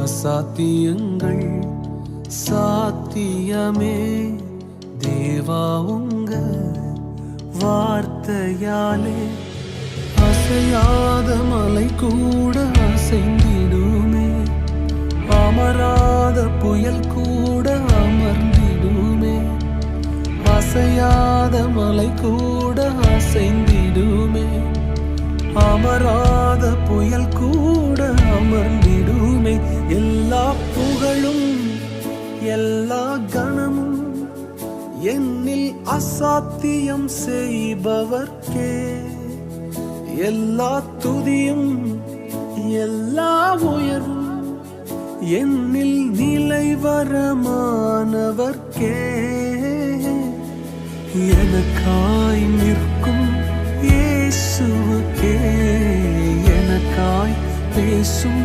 அசாத்தியங்கள் சாத்தியமே. தேவா உங்க வார்த்தையாலே அசையாத மலை கூட அசைந்திடுமே. அமராத புயல் கூட அமர்ந்திடுமே. அசையாத மலை கூட அசைந்திடுமே. அமராத புயல் கூட அமர்ந்திடுமே. எல்லா புகழும் எல்லா கணமும் என்னில் அசாத்தியம் செய்பவர்க்கே. எல்லா துதியும் எல்லா உயர்வும் என்னில் நிலைவரமானவர்க்கே. எனக்காய் நிற்கும் இயேசுவுக்கே, எனக்காய் பேசும்